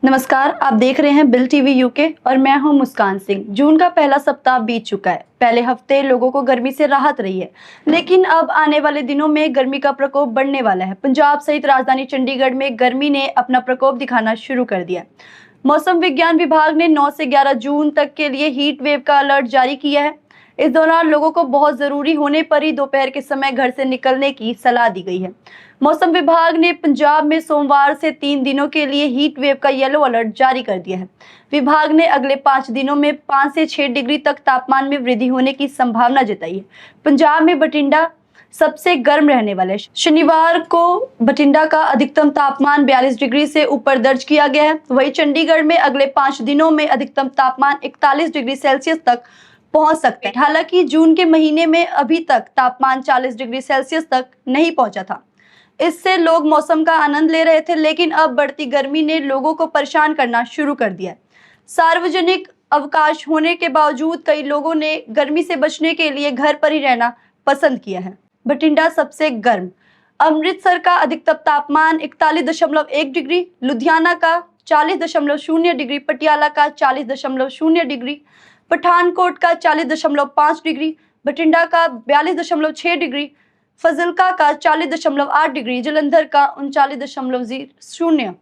नमस्कार, आप देख रहे हैं बिल टीवी यूके और मैं हूं मुस्कान सिंह। जून का पहला सप्ताह बीत चुका है। पहले हफ्ते लोगों को गर्मी से राहत रही है, लेकिन अब आने वाले दिनों में गर्मी का प्रकोप बढ़ने वाला है। पंजाब सहित राजधानी चंडीगढ़ में गर्मी ने अपना प्रकोप दिखाना शुरू कर दिया। मौसम विज्ञान विभाग ने 9 से 11 जून तक के लिए हीट वेव का अलर्ट जारी किया है। इस दौरान लोगों को बहुत जरूरी होने पर ही दोपहर के समय घर से निकलने की सलाह दी गई है। मौसम विभाग ने पंजाब में सोमवार से 3 दिनों के लिए हीट वेव का येलो अलर्ट जारी कर दिया है। विभाग ने अगले 5 दिनों में 5 से 6 डिग्री तक तापमान में वृद्धि होने की संभावना जताई है। पंजाब में बठिंडा सबसे गर्म रहने वाला है। शनिवार को बठिंडा का अधिकतम तापमान 42 डिग्री से ऊपर दर्ज किया गया है। वहीं चंडीगढ़ में अगले 5 दिनों में अधिकतम तापमान 41 डिग्री सेल्सियस तक पहुंच सकता है। हालांकि जून के महीने में अभी तक तापमान 40 डिग्री सेल्सियस तक नहीं पहुंचा था। इससे लोग मौसम का आनंद ले रहे थे, लेकिन अब बढ़ती गर्मी ने लोगों को परेशान करना शुरू कर दिया है। सार्वजनिक अवकाश होने के बावजूद कई लोगों ने गर्मी से बचने के लिए घर पर ही रहना पसंद किया है। बठिंडा सबसे गर्म। अमृतसर का अधिकतम तापमान 41.1 डिग्री, लुधियाना का 40.0 डिग्री, पटियाला का 40.0 डिग्री, पठानकोट का 40.5 डिग्री, बठिंडा का 42.6 डिग्री, फजिल्का का 40.8 डिग्री, जालंधर का 39.0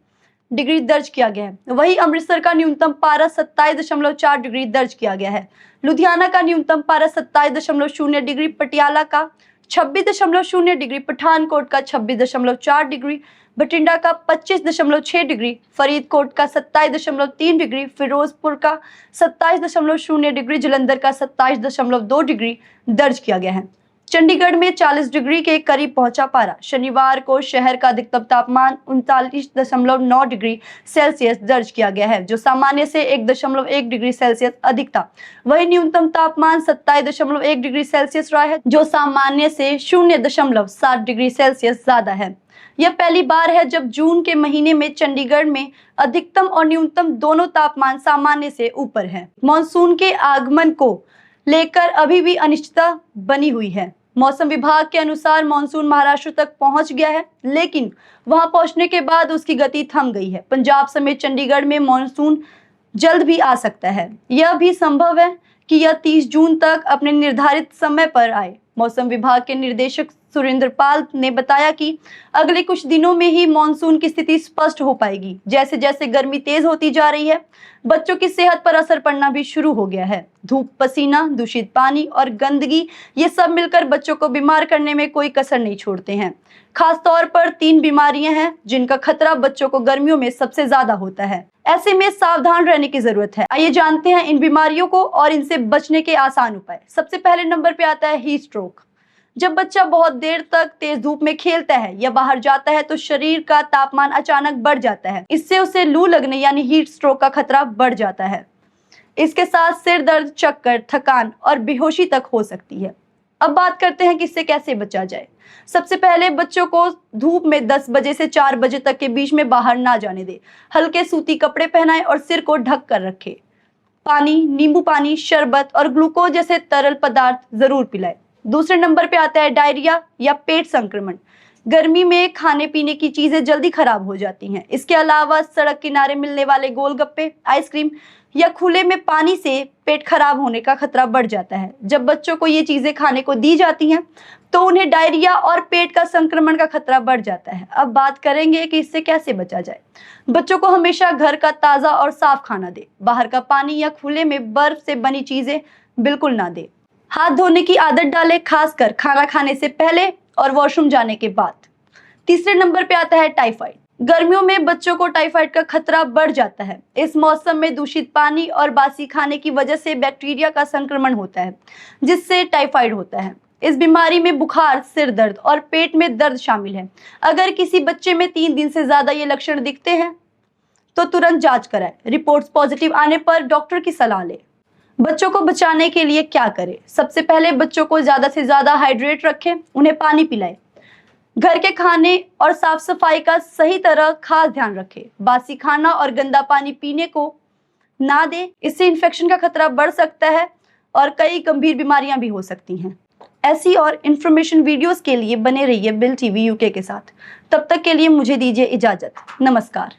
डिग्री दर्ज किया गया है। वहीं अमृतसर का न्यूनतम पारा 27.4 डिग्री दर्ज किया गया है। लुधियाना का न्यूनतम पारा 27.0 डिग्री, पटियाला का 26.0 डिग्री, पठानकोट का 26.4 डिग्री, बठिंडा का 25.6 डिग्री, फरीदकोट का 27.3 डिग्री, फिरोजपुर का 27.0 डिग्री, जालंधर का 27.2 डिग्री दर्ज किया गया है। चंडीगढ़ में 40 डिग्री के करीब पहुंचा पारा। शनिवार को शहर का अधिकतम तापमान 39.9 डिग्री सेल्सियस दर्ज किया गया है, जो सामान्य से 1.1 डिग्री सेल्सियस अधिक था। वहीं न्यूनतम तापमान 27.1 डिग्री सेल्सियस रहा है, जो सामान्य से 0.7 डिग्री सेल्सियस ज्यादा है। यह पहली बार है जब जून के महीने में चंडीगढ़ में अधिकतम और न्यूनतम दोनों तापमान सामान्य से ऊपर है। मॉनसून के आगमन को लेकर अभी भी अनिश्चितता बनी हुई है। मौसम विभाग के अनुसार मानसून महाराष्ट्र तक पहुंच गया है, लेकिन वहां पहुंचने के बाद उसकी गति थम गई है। पंजाब समेत चंडीगढ़ में मानसून जल्द भी आ सकता है। यह भी संभव है कि यह 30 जून तक अपने निर्धारित समय पर आए। मौसम विभाग के निर्देशक सुरेंद्र पाल ने बताया कि अगले कुछ दिनों में ही मानसून की स्थिति स्पष्ट हो पाएगी। जैसे जैसे गर्मी तेज होती जा रही है, बच्चों की सेहत पर असर पड़ना भी शुरू हो गया है। धूप, पसीना, दूषित पानी और गंदगी, ये सब मिलकर बच्चों को बीमार करने में कोई कसर नहीं छोड़ते हैं। खासतौर पर 3 बीमारियां हैं जिनका खतरा बच्चों को गर्मियों में सबसे ज्यादा होता है। ऐसे में सावधान रहने की जरूरत है। आइए जानते हैं इन बीमारियों को और इनसे बचने के आसान उपाय। सबसे पहले नंबर पे आता है हीट स्ट्रोक। जब बच्चा बहुत देर तक तेज धूप में खेलता है या बाहर जाता है तो शरीर का तापमान अचानक बढ़ जाता है। इससे उसे लू लगने यानी हीट स्ट्रोक का खतरा बढ़ जाता है। इसके साथ सिर दर्द, चक्कर, थकान और बेहोशी तक हो सकती है। अब बात करते हैं कि इससे कैसे बचा जाए। सबसे पहले बच्चों को धूप में 10 बजे से 4 बजे तक के बीच में बाहर ना जाने दे। हल्के सूती कपड़े पहनाएं और सिर को ढक कर रखें। पानी, नींबू पानी, शरबत और ग्लूकोज जैसे तरल पदार्थ जरूर पिलाएं। दूसरे नंबर पे आता है डायरिया या पेट संक्रमण। गर्मी में खाने पीने की चीजें जल्दी खराब हो जाती हैं। इसके अलावा सड़क किनारे मिलने वाले गोलगप्पे, आइसक्रीम या खुले में पानी से पेट खराब होने का खतरा बढ़ जाता है। जब बच्चों को ये चीजें खाने को दी जाती हैं तो उन्हें डायरिया और पेट का संक्रमण का खतरा बढ़ जाता है। अब बात करेंगे कि इससे कैसे बचा जाए। बच्चों को हमेशा घर का ताजा और साफ खाना दे। बाहर का पानी या खुले में बर्फ से बनी चीजें बिल्कुल ना दे। हाथ धोने की आदत डालें, खासकर खाना खाने से पहले और वॉशरूम जाने के बाद। तीसरे नंबर पे आता है टाइफाइड। गर्मियों में बच्चों को टाइफाइड का खतरा बढ़ जाता है। इस मौसम में दूषित पानी और बासी खाने की वजह से बैक्टीरिया का संक्रमण होता है, जिससे टाइफाइड होता है। इस बीमारी में बुखार, सिर दर्द और पेट में दर्द शामिल है। अगर किसी बच्चे में 3 दिन से ज्यादा ये लक्षण दिखते हैं तो तुरंत जांच कराएं। रिपोर्ट्स पॉजिटिव आने पर डॉक्टर की सलाह लें। बच्चों को बचाने के लिए क्या करें? सबसे पहले बच्चों को ज्यादा से ज्यादा हाइड्रेट रखें, उन्हें पानी पिलाएं। घर के खाने और साफ सफाई का सही तरह खास ध्यान रखें। बासी खाना और गंदा पानी पीने को ना दें, इससे इन्फेक्शन का खतरा बढ़ सकता है और कई गंभीर बीमारियां भी हो सकती हैं। ऐसी और इन्फॉर्मेशन वीडियोस के लिए बने रहिए बिल टीवी यूके के साथ। तब तक के लिए मुझे दीजिए इजाजत। नमस्कार।